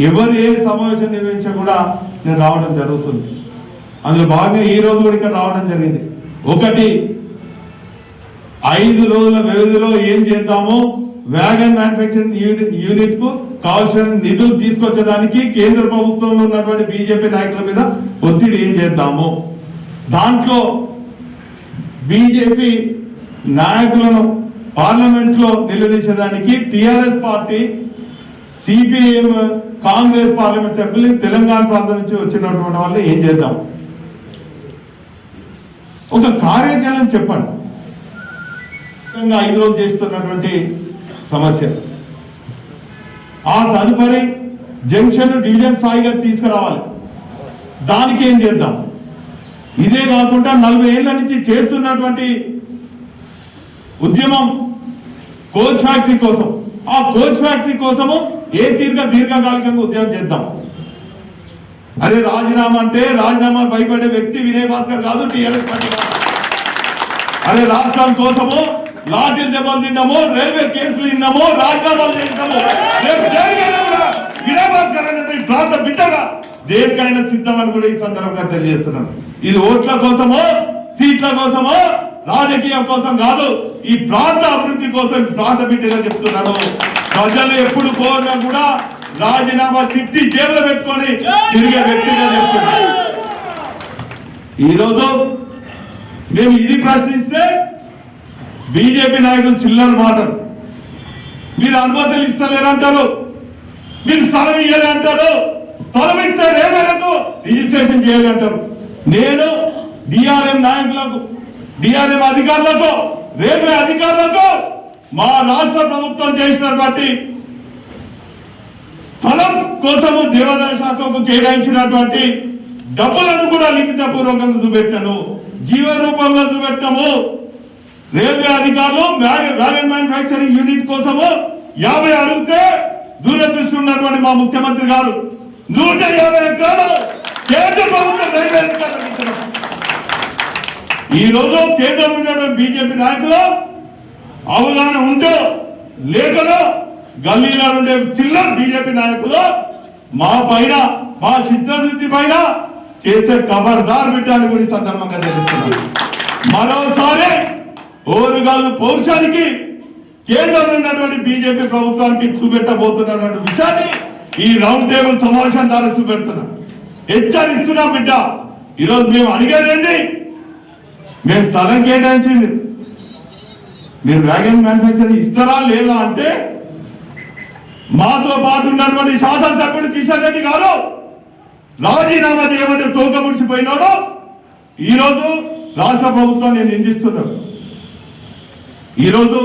ఎవరు ఏ సమావేశం నిర్వహించా కూడా నేను రావడం జరుగుతుంది. అందులో భాగంగా ఈ రోజు కూడా ఇక్కడ రావడం జరిగింది. ఒకటి, 5 రోజుల వ్యవధిలో ఏం చేద్దామో, వ్యాగన్ మ్యానుఫ్యాక్చరింగ్ యూనిట్ కు కావాల్సిన నిధులు తీసుకొచ్చడానికి కేంద్ర ప్రభుత్వంలో ఉన్నటువంటి బీజేపీ నాయకుల మీద ఒత్తిడి ఏం చేద్దాము, దాంట్లో బీజేపీ నాయకులను పార్లమెంట్ లో నిలదీసేదానికి TRS party, CPIM, Congress parliament సభ్యులు తెలంగాణ ప్రాంతం నుంచి వచ్చినటువంటి వాళ్ళు ఏం చేద్దాం, ఒక కార్యాచరణ చెప్పండి. 5 రోజులు చేస్తున్నటువంటి సమస్య, ఆ తదుపరి జంక్షన్ డివిజన్ స్థాయిగా తీసుకురావాలి, దానికి ఏం చేద్దాం. ఇదే కాకుండా 40 ఏళ్ల నుంచి చేస్తున్నటువంటి ఉద్యమం కోచ్ ఫ్యాక్టరీ కోసం, ఆ కోచ్ ఫ్యాక్టరీ కోసము ఏ దీర్ఘకాలికంగా ఉద్యమం చేద్దాం. అరే రాజీనామా అంటే రాజీనామా భయపడే వ్యక్తి వినయ్ భాస్కర్ కాదు, టీఆర్ఎస్ పార్టీ కాదు. అరే రాష్ట్రం కోసము లాఠీలు దెబ్బలు తిన్నాము, రైల్వే కేసులు విన్నాము, రాజీనామాలు చేసినాము, రేపు దేనికైనా కూడా వినయ్ భాస్కర్ అనే ప్రాంత బిడ్డగా దేనికైనా సిద్ధమని కూడా ఈ సందర్భంగా తెలియజేస్తున్నాం. ఇది ఓట్ల కోసమో సీట్ల కోసమో రాజకీయం కోసం కాదు, ఈ ప్రాంత అభివృద్ధి కోసం ప్రాంత బిడ్డగా చెప్తున్నాను. ప్రజలు ఎప్పుడు కోరినా కూడా రాజీనామా చిట్టి జేబులో పెట్టుకొని తిరిగే వ్యక్తిగా చెప్తున్నారు. ఈరోజు మేము ఇది ప్రశ్నిస్తే బీజేపీ నాయకులు చిల్లర మాటలు, మీరు అనుమతులు ఇస్తలేరంటారు, మీరు స్థలం ఇయ్యాలి అంటారు, స్థలం ఇస్తే రేవేలకు రిజిస్ట్రేషన్ చేయాలి అంటారు. నేను డిఆర్ఎం నాయకులకు, డిఆర్ఎం అధికారులకు, రైల్వే అధికారులకు మా రాష్ట్ర ప్రభుత్వం చేసినటువంటి స్థలం కోసము దేవాదాయ శాఖకు కేటాయించినటువంటి డబ్బులను కూడా లిఖిత పూర్వకంగా చూపెట్టాను, జీవ రూపంలో చూపెట్టాము. రైల్వే అధికారులు వ్యాగన్ మ్యానుఫ్యాక్చరింగ్ యూనిట్ కోసము 50 అడిగితే దూరదృష్టి ఉన్నటువంటి మా ముఖ్యమంత్రి గారు 150 ఎకరాలు కేంద్ర ప్రభుత్వం రైల్వే అధికారులకు ఇచ్చారు. ఈ రోజు కేంద్రంలో ఉన్నటువంటి బీజేపీ నాయకులు అవగాహన ఉంటో లేకనో గల్లీలో ఉండే చిల్లర బీజేపీ నాయకులు మా పైన, మా చిత్తశుద్ధి పైన చేస్తే ఖబర్దార్ బిడ్డని కూడా సందర్భంగా తెలుస్తున్నారు. మరోసారి ఓరుగాలు పౌరుషానికి కేంద్రంలో ఉన్నటువంటి బీజేపీ ప్రభుత్వానికి చూపెట్టబోతున్నటువంటి విషయాన్ని ఈ రౌండ్ టేబుల్ సమావేశం ద్వారా చూపెడుతున్నాం, హెచ్చరిస్తున్నాం. బిడ్డ ఈరోజు మేము అడిగేదేంటి, మేము స్థలం కేటాయించింది, మీరు వ్యాగన్ మ్యానుఫ్యాక్చరింగ్ ఇస్తారా లేదా అంటే మాతో పాటు ఉన్నటువంటి శాసనసభ్యుడు కిషన్ రెడ్డి గారు రాజీనామా చేయమంటే తోక ముడిచిపోయినాడు. ఈరోజు రాష్ట్ర ప్రభుత్వాన్ని నిందిస్తున్నాడు. ఈరోజు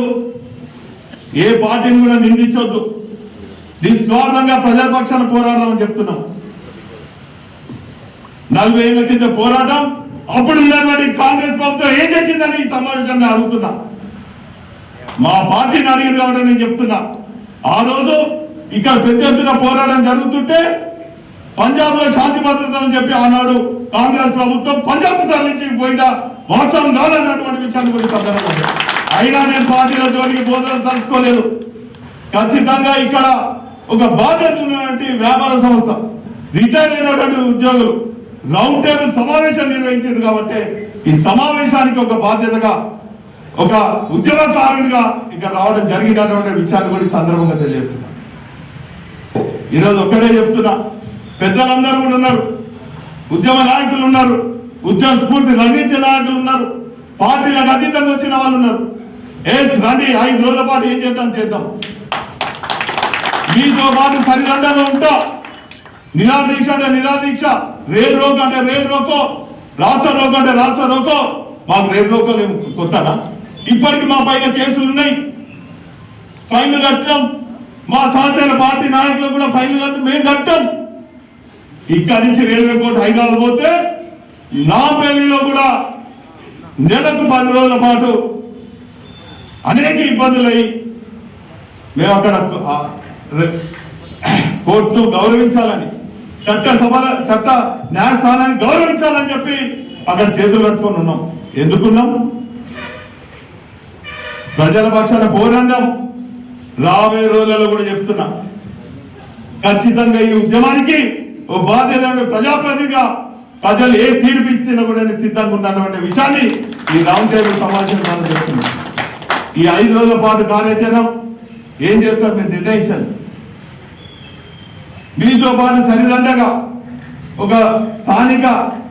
ఏ పార్టీని కూడా నిందించొద్దు, నిస్వార్థంగా ప్రజల పక్షాన పోరాడమని చెప్తున్నాం. 40 ఏళ్ల కింద పోరాటం, అప్పుడు ఉన్నటువంటి కాంగ్రెస్ ప్రభుత్వం ఏం చేసిందని ఈ సమావేశాన్ని అడుగుతున్నా. మా పార్టీని అడిగిన కాబట్టి నేను చెప్తున్నా, ఆ రోజు ఇక్కడ పెద్ద ఎత్తున పోరాటం జరుగుతుంటే పంజాబ్ లో శాంతి భద్రతలని చెప్పి ఆనాడు కాంగ్రెస్ ప్రభుత్వం పంజాబ్ తరలించి పోయిందా వాస్తవం కాదన్నటువంటి విషయాన్ని కూడా సందర్భంగా అయినా నేను పార్టీల జోలికి బోధనలు తలుచుకోలేదు. ఖచ్చితంగా ఇక్కడ ఒక బాధ్యత ఉన్నటువంటి వ్యాపార సంస్థ, రిటైర్ అయినటువంటి ఉద్యోగులు రౌండ్ టేబుల్ సమావేశం నిర్వహించారు కాబట్టి ఈ సమావేశానికి ఒక బాధ్యతగా, ఒక ఉద్యమకారునిగా ఇక్కడ రావడం జరిగినటువంటి విషయాన్ని కూడా సందర్భంగా తెలియజేస్తున్నా. ఈరోజు ఒక్కడే చెప్తున్నా, పెద్దలందరూ కూడా ఉన్నారు, ఉద్యమ నాయకులు ఉన్నారు, ఉద్యమ స్ఫూర్తి రంగించే నాయకులు ఉన్నారు, పార్టీలకు అతీతంగా వచ్చిన వాళ్ళు ఉన్నారు. రండి 5 రోజుల పాటు ఏం చేద్దాం. మీతో పాటు సరిదండగా ఉంటా. నిరాదీక్ష అంటే నిరాదీక్ష, రేల్ రోక్ అంటే రేల్ రోకో, రాష్ట్ర రోక్ అంటే రాష్ట్ర రోకో, మాకు రేపు లోకల్ కొత్తనా? ఇప్పటికి మా పైన కేసులు ఉన్నాయి, ఫైన్లు కట్టాం. మా సహచర పార్టీ నాయకులు కూడా ఫైన్లు కట్టి మేము కట్టాం. ఇక్కడి నుంచి రైల్వే కోర్టు హైదరాబాద్ పోతే నా పెళ్లిలో కూడా నెలకు 10 రోజుల పాటు అనేక ఇబ్బందులై మేము అక్కడ కోర్టును గౌరవించాలని, చట్ట న్యాయస్థానాన్ని గౌరవించాలని చెప్పి అక్కడ చేతులు కట్టుకొని ఉన్నాం. ఎందుకున్నాం? ప్రజల పక్షాన పోరాడాం. రాబోయే రోజులలో కూడా చెప్తున్నా, ఖచ్చితంగా ఈ ఉద్యమానికి ఓ బాధ్యత ప్రజాప్రతినిధిగా ప్రజలు ఏ తీర్పు ఇస్తున్నా కూడా నేను సిద్ధంగా ఉన్నటువంటి విషయాన్ని ఈ రౌండ్ టేబుల్ సమావేశం చెప్తున్నాను. ఈ 5 రోజుల పాటు కార్యాచరణ ఏం చేస్తారు మీరు నిర్ణయించండి. మీతో పాటు సరిదండగా ఒక స్థానిక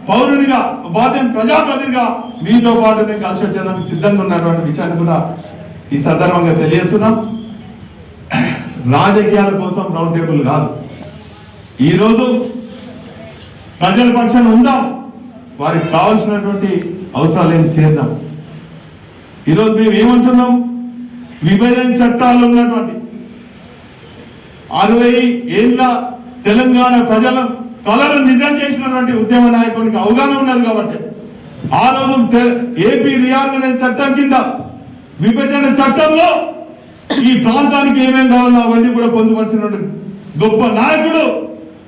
పౌరునిగా, బాధ్యత ప్రజాప్రతినిధిగా మీతో పాటు నేను కలిసి వచ్చేదానికి సిద్ధంగా ఉన్నటువంటి విషయాన్ని కూడా ఈ సందర్భంగా తెలియజేస్తున్నాం. రాజకీయాల కోసం రౌండ్ టేబుల్ కాదు. ఈరోజు ప్రజల పక్షాన ఉందాం, వారికి కావాల్సినటువంటి అవసరాలు ఏం చేద్దాం. ఈరోజు మేము ఏమంటున్నాం? విభజన చట్టాలు ఉన్నటువంటి 60 ఏళ్ళ తెలంగాణ ప్రజల కళలు నిజం చేసినటువంటి ఉద్యమ నాయకునికి అవగాహన ఉన్నది కాబట్టి ఆ రోజు ఏపీ రీఆర్గనైజేషన్ చట్టం కింద విభజన చట్టంలో ఈ ప్రాంతానికి ఏమేం కావాలో అవన్నీ కూడా పొందుపరిచినటువంటి గొప్ప నాయకుడు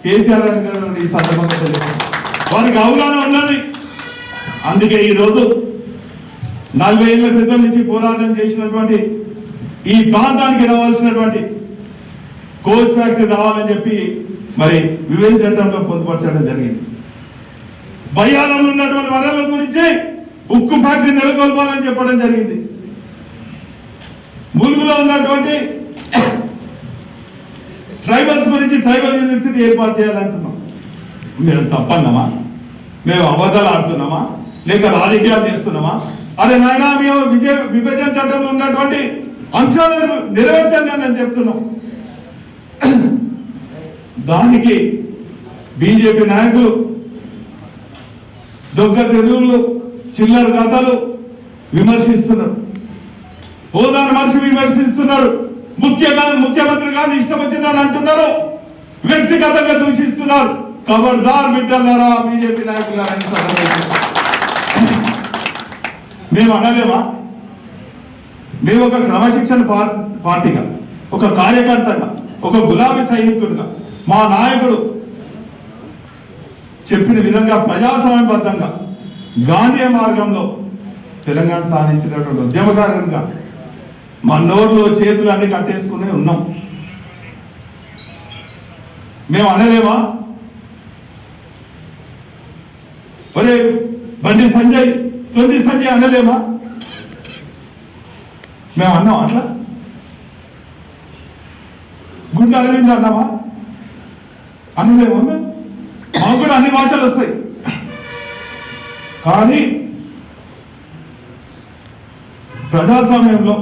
కేసీఆర్ గారు. ఈ సందర్భంగా వారికి అవగాహన ఉన్నది. అందుకే ఈరోజు 40 ఏళ్ల క్రితం నుంచి పోరాటం చేసినటువంటి ఈ ప్రాంతానికి రావాల్సినటువంటి కోచ్ ఫ్యాక్టరీ రావాలని చెప్పి మరి విభజన చట్టంలో పొందుపరచడం జరిగింది. బయ్యారంలో ఉన్నటువంటి వనరుల గురించి ఉక్కు ఫ్యాక్టరీ నెలకొల్పాలని చెప్పడం జరిగింది. ములుగులో ఉన్నటువంటి ట్రైబల్స్ గురించి ట్రైబల్ యూనివర్సిటీ ఏర్పాటు చేయాలంటున్నాం. మేము తప్పన్నామా? మేము అబద్ధాలు ఆడుతున్నామా? లేక రాజకీయాలు చేస్తున్నామా? అరే నాయనా, మేము విభజన చట్టంలో ఉన్నటువంటి అంశాలను నెరవేర్చండి అని చెప్తున్నాం. దానికి బీజేపీ నాయకులు దొంగ తెరువులు, చిల్లర కథలు విమర్శిస్తున్నారు. హోదాను మనిషి విమర్శిస్తున్నారు. ముఖ్యమంత్రి గారిని ఇష్టం వచ్చిందని అంటున్నారు. వ్యక్తిగతంగా దూషిస్తున్నారు. ఖబర్దార్ బిడ్డలారా, బీజేపీ నాయకులారా, మేము అనలేమా? మేము ఒక క్రమశిక్షణ పార్టీగా, ఒక కార్యకర్తగా, ఒక గులాబీ సైనికుడిగా మా నాయకుడు చెప్పిన విధంగా ప్రజాస్వామ్యబద్ధంగా గాంధీ మార్గంలో తెలంగాణ సాధించినటువంటి ఉద్యమకారునిగా మా నోర్లు చేతులు అన్ని కట్టేసుకుని ఉన్నాం. మేము అనలేమా? ఒరే బండి సంజయ్, తొండి సంజయ్ అనలేమా? మేము అన్నాం అట్లా? గుండె అరవింద్ అన్నామా? అనలేమా? మేము మాకు కూడా అన్ని భాషలు వస్తాయి. కానీ ప్రజాస్వామ్యంలో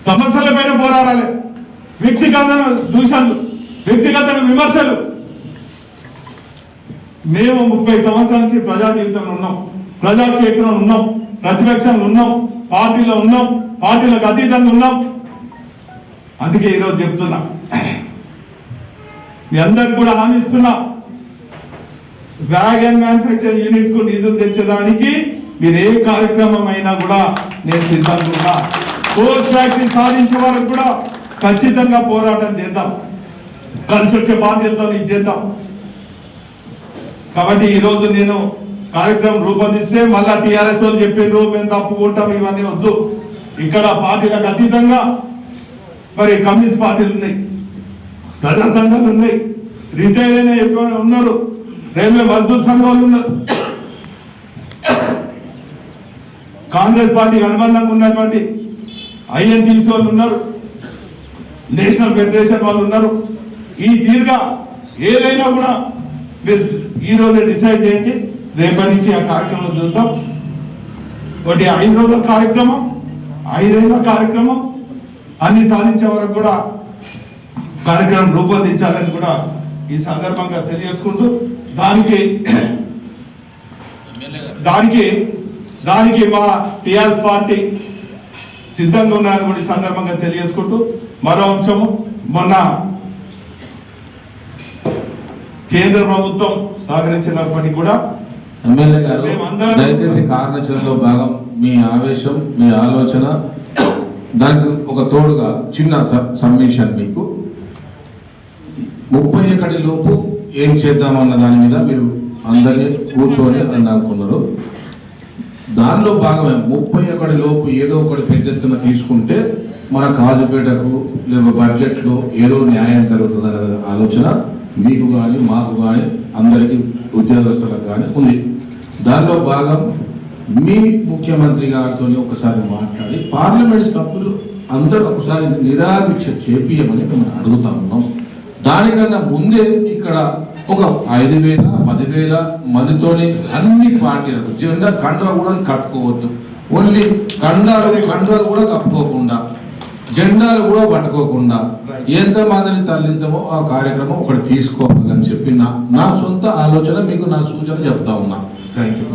సమస్యల పైన పోరాడాలి. వ్యక్తిగత దూషణలు, వ్యక్తిగత విమర్శలు. మేము 30 సంవత్సరాల నుంచి ప్రజా జీవితంలో ఉన్నాం, ప్రజాక్షేత్రంలో ఉన్నాం, ప్రతిపక్షంలో ఉన్నాం, పార్టీలో ఉన్నాం, పార్టీలకు అతీతంగా ఉన్నాం. అందుకే ఈరోజు చెప్తున్నా, మీ అందరికి కూడా హామీ ఇస్తున్నా, వ్యాగన్ మ్యానుఫ్యాక్చరింగ్ యూనిట్ కు నిధులు తెచ్చేదానికి మీరు ఏ కార్యక్రమం అయినా కూడా నేను సిద్ధంగా ఉన్నా. కోచ్ ఫ్యాక్టరీ సాధించే వరకు కూడా ఖచ్చితంగా పోరాటం చేద్దాం. కలిసి వచ్చే బాధ్యతతో ఇది చేద్దాం. కాబట్టి ఈరోజు నేను కార్యక్రమం రూపొందిస్తే మళ్ళా టీఆర్ఎస్ వాళ్ళు చెప్పారు మేము తప్పుకుంటాం, ఇవన్నీ వద్దు. ఇక్కడ పార్టీలకు అతీతంగా మరి కమ్యూనిస్ట్ పార్టీలు ఉన్నాయి, ప్రజా సంఘాలు ఉన్నాయి, రిటైర్ అయిన ఎక్కువ ఉన్నారు, రైల్వే మజ్దూర్ సంఘాలు ఉన్నారు, కాంగ్రెస్ పార్టీకి అనుబంధంగా ఉన్నటువంటి ఐఎన్టీసీ వాళ్ళు ఉన్నారు, నేషనల్ ఫెడరేషన్ వాళ్ళు ఉన్నారు. ఈ తీరుగా ఏదైనా కూడా మీరు ఈరోజే డిసైడ్ చేయండి. రేపటి నుంచి ఆ కార్యక్రమం చూద్దాం. ఒకటి 5 రోజుల కార్యక్రమం, 5 ఏళ్ళ కార్యక్రమం, అన్ని సాధించే వరకు కూడా కార్యక్రమం రూపొందించాలని కూడా ఈ సందర్భంగా తెలియజేసుకుంటూ దానికి దానికి మా టీఆర్ఎస్ పార్టీ సిద్ధంగా ఉన్నారని కూడా ఈ సందర్భంగా తెలియజేసుకుంటూ, మరో అంశము, మొన్న కేంద్ర ప్రభుత్వం సహకరించినప్పటికీ కూడా ఎమ్మెల్యే గారు దయచేసి కారణచరణలో భాగం మీ ఆవేశం, మీ ఆలోచన, దానికి ఒక తోడుగా చిన్న సబ్మిషన్ మీకు 31 లోపు ఏం చేద్దామన్న దాని మీద మీరు అందరినీ కూర్చొని అని అనుకున్నారు. దానిలో భాగమే 31 లోపు ఏదో ఒకటి పెద్ద ఎత్తున తీసుకుంటే మన కాజుపేటకు లేదా బడ్జెట్లో ఏదో న్యాయం జరుగుతుందనే ఆలోచన మీకు కానీ మాకు కానీ అందరికీ ఉద్యోగస్తులకు కానీ ఉంది. దానిలో భాగం మీ ముఖ్యమంత్రి గారితో ఒకసారి మాట్లాడి పార్లమెంట్ సభ్యులు అందరూ ఒకసారి నిరాదీక్ష చేపియమని మేము అడుగుతా ఉన్నాం. దానికన్నా ముందే ఇక్కడ ఒక 5,000 10,000 మందితోని అన్ని పార్టీలకు జెండా కండువా కూడా కట్టుకోవద్దు. ఓన్లీ కండువాలు కూడా కప్పుకోకుండా, జెండాలు కూడా పట్టుకోకుండా ఎంతమందిని తరలిస్తామో ఆ కార్యక్రమం ఒకటి తీసుకోవాలని చెప్పి నా సొంత ఆలోచన మీకు నా సూచన చెప్తా ఉన్నా.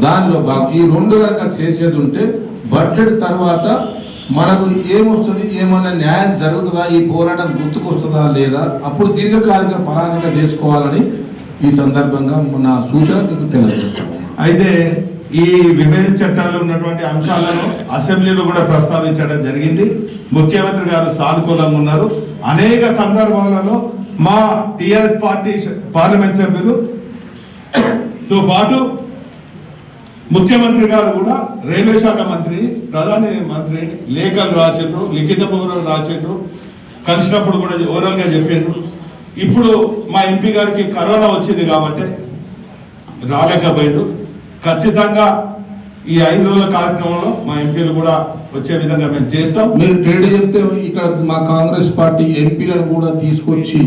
దానిలో ఈ 2 కనుక చేసేది ఉంటే బడ్జెట్ తర్వాత మనకు ఏమొస్తుంది, ఏమైనా న్యాయం జరుగుతుందా, ఈ పోరాటం గుర్తుకొస్తుందా లేదా, అప్పుడు దీర్ఘకాలిక ప్రణాళిక చేసుకోవాలని ఈ సందర్భంగా నా సూచన మీకు తెలియజేస్తాను. అయితే ఈ విభజన చట్టాల్లో ఉన్నటువంటి అంశాలను అసెంబ్లీలో కూడా ప్రస్తావించడం జరిగింది. ముఖ్యమంత్రి గారు సానుకూలంగా ఉన్నారు. అనేక సందర్భాలలో మా టిఆర్ఎస్ పార్టీ పార్లమెంట్ సభ్యులతో పాటు ముఖ్యమంత్రి గారు కూడా రైల్వే శాఖ మంత్రి, ప్రధాని మంత్రి లేఖలు రాసిండ్రు, లిఖితపూర్వకంగా రాసిండ్రు, కలిసినప్పుడు కూడా ఓవరాల్ గా చెప్పిండ్రు. ఇప్పుడు మా ఎంపీ గారికి కరోనా వచ్చింది కాబట్టి రాలేకపోయిండు. ఖచ్చితంగా ఈ 5 రోజుల కార్యక్రమంలో మా ఎంపీలు కూడా వచ్చే విధంగా మేము చేస్తాం. మీరు డేట్ చెప్తే ఇక్కడ మా కాంగ్రెస్ పార్టీ ఎంపీలను కూడా తీసుకొచ్చి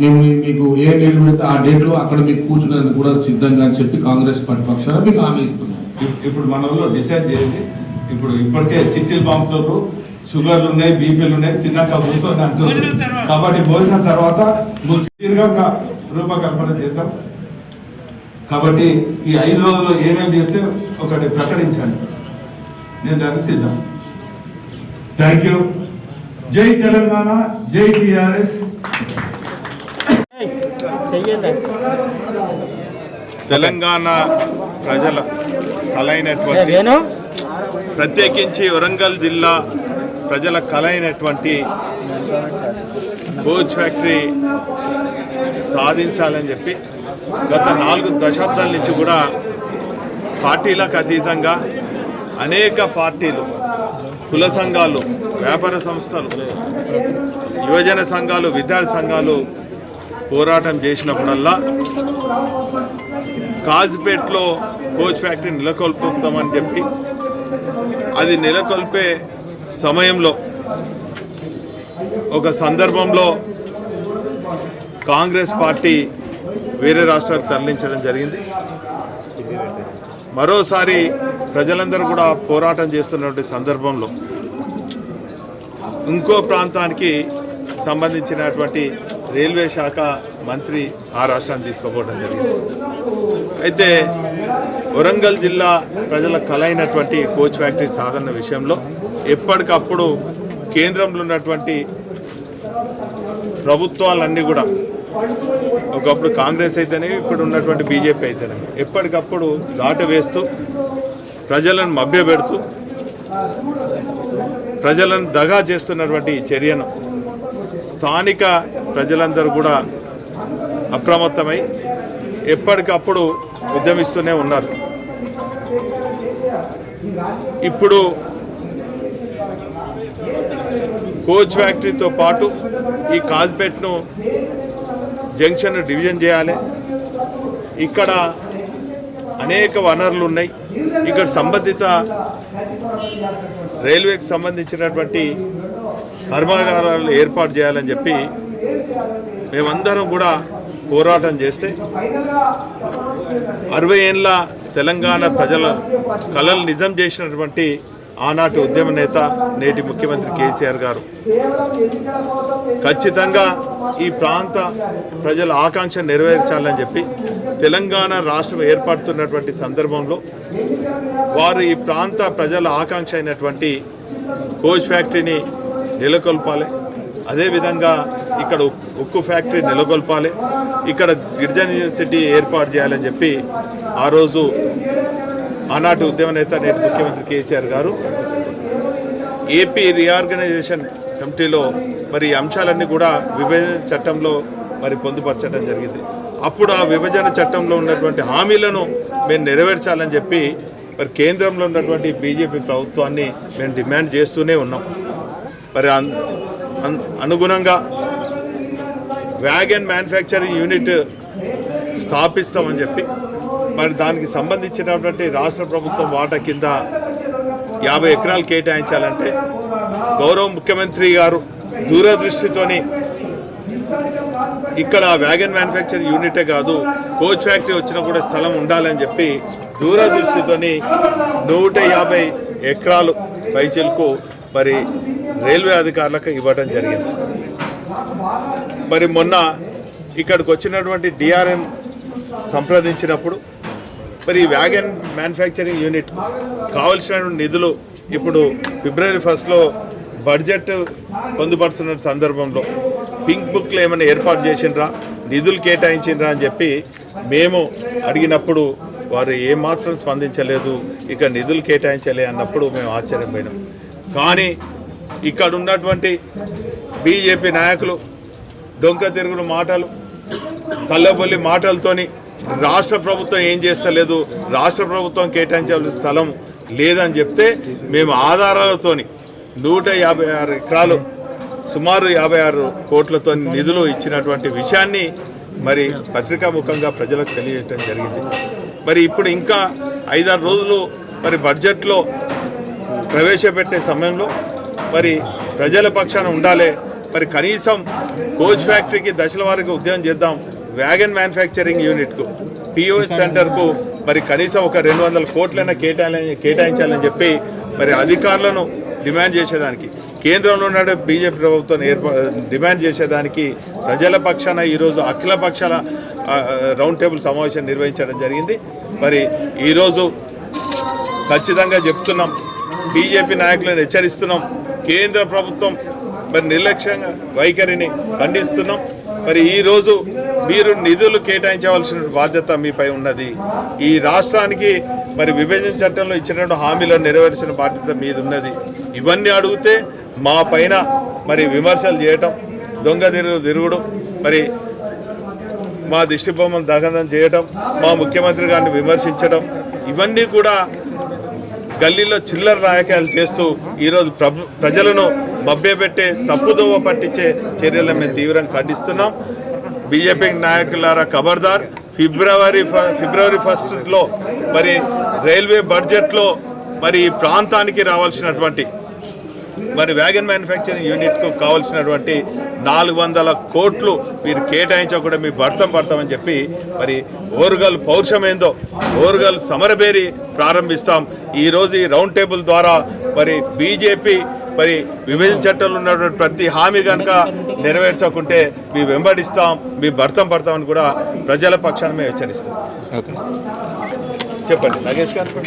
మేము మీకు ఏ డేట్ పెడితే ఆ డేట్లో అక్కడ మీకు కూర్చునేందుకు కూడా సిద్ధంగా అని చెప్పి కాంగ్రెస్ పార్టీ పక్షాన మీకు హామీ ఇస్తున్నాం. ఇప్పుడు మనలో డిసైడ్ చేయండి. ఇప్పటికే చిట్టీలు పంపుతారు, షుగర్లు ఉన్నాయి, బీపీలు ఉన్నాయి, తిన్నాక కూర్చొని అంటున్నారు. కాబట్టి భోజనం తర్వాత దీర్ఘంగా రూపకల్పన చేద్దాం. కాబట్టి ఈ 5 రోజుల్లో ఏమేమి చేస్తే ఒకటి ప్రకటించండి, నేను దానికి సిద్ధం. Thank you. జై తెలంగాణ, జై టిఆర్ఎస్. తెలంగాణ ప్రజల కలైనటువంటి, ప్రత్యేకించి వరంగల్ జిల్లా ప్రజల కలైనటువంటి కోచ్ ఫ్యాక్టరీ సాధించాలని చెప్పి గత 4 దశాబ్దాల నుంచి కూడా పార్టీలకు అతీతంగా అనేక పార్టీలు, కుల సంఘాలు, వ్యాపార సంస్థలు, యువజన సంఘాలు, విద్యార్థి సంఘాలు పోరాటం చేసినప్పుడల్లా కాజ్పేట్లో కోచ్ ఫ్యాక్టరీ నెలకొల్పుతామని చెప్పి అది నెలకొల్పే సమయంలో ఒక సందర్భంలో కాంగ్రెస్ పార్టీ వేరే రాష్ట్రాలకు తరలించడం జరిగింది. మరోసారి ప్రజలందరూ కూడా పోరాటం చేస్తున్నటువంటి సందర్భంలో ఇంకో ప్రాంతానికి సంబంధించినటువంటి రైల్వే శాఖ మంత్రి ఆ రాష్ట్రాన్ని తీసుకుపోవడం జరిగింది. అయితే వరంగల్ జిల్లా ప్రజల కలైనటువంటి కోచ్ ఫ్యాక్టరీ సాధన విషయంలో ఎప్పటికప్పుడు కేంద్రంలో ఉన్నటువంటి ప్రభుత్వాలన్నీ కూడా, ఒకప్పుడు కాంగ్రెస్ అయితేనే, ఇప్పుడు ఉన్నటువంటి బీజేపీ అయితేనే, ఎప్పటికప్పుడు దాట వేస్తూ ప్రజలను మభ్యపెడుతూ ప్రజలను దగా చేస్తున్నటువంటి చర్యను స్థానిక ప్రజలందరూ కూడా అప్రమత్తమై ఎప్పటికప్పుడు ఉద్యమిస్తూనే ఉన్నారు. ఇప్పుడు కోచ్ ఫ్యాక్టరీతో పాటు ఈ కాజ్పేట్ను జంక్షన్ డివిజన్ చేయాలి. ఇక్కడ అనేక వనరులు ఉన్నాయి. ఇక్కడ సంబంధిత రైల్వేకి సంబంధించినటువంటి కర్మాగారాలు ఏర్పాటు చేయాలని చెప్పి మేమందరం కూడా పోరాటం చేస్తే 60 ఏళ్ళ తెలంగాణ ప్రజల కలలు నిజం చేసినటువంటి ఆనాటి ఉద్యమ నేత నేటి ముఖ్యమంత్రి కేసీఆర్ గారు ఖచ్చితంగా ఈ ప్రాంత ప్రజల ఆకాంక్ష నెరవేర్చాలని చెప్పి తెలంగాణ రాష్ట్రం ఏర్పడుతున్నటువంటి సందర్భంలో వారు ఈ ప్రాంత ప్రజల ఆకాంక్ష అయినటువంటి కోచ్ ఫ్యాక్టరీని నెలకొల్పాలి, అదేవిధంగా ఇక్కడ ఉక్కు ఫ్యాక్టరీ నెలకొల్పాలి, ఇక్కడ గిరిజన యూనివర్సిటీ ఏర్పాటు చేయాలని చెప్పి ఆ రోజు ఆనాటి ఉద్యమ నేత నేటి ముఖ్యమంత్రి కేసీఆర్ గారు ఏపీ రీఆర్గనైజేషన్ కమిటీలో మరి ఈ అంశాలన్నీ కూడా విభజన చట్టంలో మరి పొందుపరచడం జరిగింది. అప్పుడు ఆ విభజన చట్టంలో ఉన్నటువంటి హామీలను మేము నెరవేర్చాలని చెప్పి మరి కేంద్రంలో ఉన్నటువంటి బీజేపీ ప్రభుత్వాన్ని మేము డిమాండ్ చేస్తూనే ఉన్నాం. మరి అనుగుణంగా వ్యాగన్ మ్యానుఫ్యాక్చరింగ్ యూనిట్ స్థాపిస్తామని చెప్పి మరి దానికి సంబంధించినటువంటి రాష్ట్ర ప్రభుత్వం వాటా కింద 50 ఎకరాలు కేటాయించాలంటే గౌరవ ముఖ్యమంత్రి గారు దూరదృష్టితోని ఇక్కడ వ్యాగన్ మ్యానుఫ్యాక్చరింగ్ యూనిటే కాదు కోచ్ ఫ్యాక్టరీ వచ్చినా కూడా స్థలం ఉండాలని చెప్పి దూరదృష్టితోని 150 ఎకరాలు పైచిలకు మరి రైల్వే అధికారులకు ఇవ్వడం జరిగింది. మరి మొన్న ఇక్కడికి వచ్చినటువంటి డిఆర్ఎం సంప్రదించినప్పుడు మరి వ్యాగన్ మ్యానుఫ్యాక్చరింగ్ యూనిట్ కావలసిన నిధులు ఇప్పుడు ఫిబ్రవరి 1 బడ్జెట్ పొందుపరుస్తున్న సందర్భంలో పింక్ బుక్లో ఏమైనా ఏర్పాటు చేసిండ్రా, నిధులు కేటాయించిండ్రా అని చెప్పి మేము అడిగినప్పుడు వారు ఏమాత్రం స్పందించలేదు, ఇక నిధులు కేటాయించలే అన్నప్పుడు మేము ఆశ్చర్యపోయినాం. కానీ ఇక్కడ ఉన్నటువంటి బీజేపీ నాయకులు డొంక తిరుగుడు మాటలు, కళ్ళబొల్లి మాటలతోని రాష్ట్ర ప్రభుత్వం ఏం చేస్తలేదు, రాష్ట్ర ప్రభుత్వం కేటాయించాల్సిన స్థలం లేదని చెప్తే మేము ఆధారాలతోని 156 ఎకరాలు సుమారు 56 కోట్లతో నిధులు ఇచ్చినటువంటి విషయాన్ని మరి పత్రికాముఖంగా ప్రజలకు తెలియజేయడం జరిగింది. మరి ఇప్పుడు ఇంకా 5-6 రోజులు మరి బడ్జెట్లో ప్రవేశపెట్టే సమయంలో మరి ప్రజల పక్షాన ఉండాలి. మరి కనీసం కోచ్ ఫ్యాక్టరీకి దశల వారీగా ఉద్యమం చేద్దాం, వ్యాగన్ మ్యానుఫ్యాక్చరింగ్ యూనిట్కు పిఓఎస్ సెంటర్కు మరి కనీసం ఒక 200 కోట్లైనా కేటాయించాలని చెప్పి మరి అధికారులను డిమాండ్ చేసేదానికి, కేంద్రంలో ఉన్న బీజేపీ ప్రభుత్వం డిమాండ్ చేసేదానికి ప్రజల పక్షాన ఈరోజు అఖిల పక్షాల రౌండ్ టేబుల్ సమావేశం నిర్వహించడం జరిగింది. మరి ఈరోజు ఖచ్చితంగా చెప్తున్నాం, బీజేపీ నాయకులను హెచ్చరిస్తున్నాం, కేంద్ర ప్రభుత్వం మరి నిర్లక్ష్యంగా వైఖరిని ఖండిస్తున్నాం. మరి ఈరోజు మీరు నిధులు కేటాయించవలసిన బాధ్యత మీపై ఉన్నది. ఈ రాష్ట్రానికి మరి విభజన చట్టంలో ఇచ్చినటువంటి హామీలను నెరవేర్చిన బాధ్యత మీద ఉన్నది. ఇవన్నీ అడిగితే మా పైన మరి విమర్శలు చేయటం, దొంగ తిరుగుడు, మరి మా దిష్టి బొమ్మను దహనం చేయటం, మా ముఖ్యమంత్రి గారిని విమర్శించడం, ఇవన్నీ కూడా గల్లీలో చిల్లర రాజకీయాలు చేస్తూ ఈరోజు ప్రజలను మభ్యపెట్టే, తప్పుదోవ పట్టించే చర్యలను మేము తీవ్రంగా ఖండిస్తున్నాం. బీజేపీ నాయకులారా ఖబర్దార్. ఫిబ్రవరి 1 మరి రైల్వే బడ్జెట్లో మరి ఈ ప్రాంతానికి రావాల్సినటువంటి మరి వ్యాగన్ మ్యానుఫ్యాక్చరింగ్ యూనిట్కు కావాల్సినటువంటి 400 కోట్లు మీరు కేటాయించకుండా మీ పడతామని చెప్పి మరి ఓరుగల్ పౌరుషమేందో ఓరుగల్ సమరబేరి ప్రారంభిస్తాం. ఈరోజు ఈ రౌండ్ టేబుల్ ద్వారా మరి బీజేపీ మరి విభజన చట్టంలో ఉన్నటువంటి ప్రతి హామీ కనుక నెరవేర్చకుంటే మీ వెంబడిస్తాం, మీ పడతామని కూడా ప్రజల పక్షాన మేము హెచ్చరిస్తాం. చెప్పండి నాగేష్ గారు.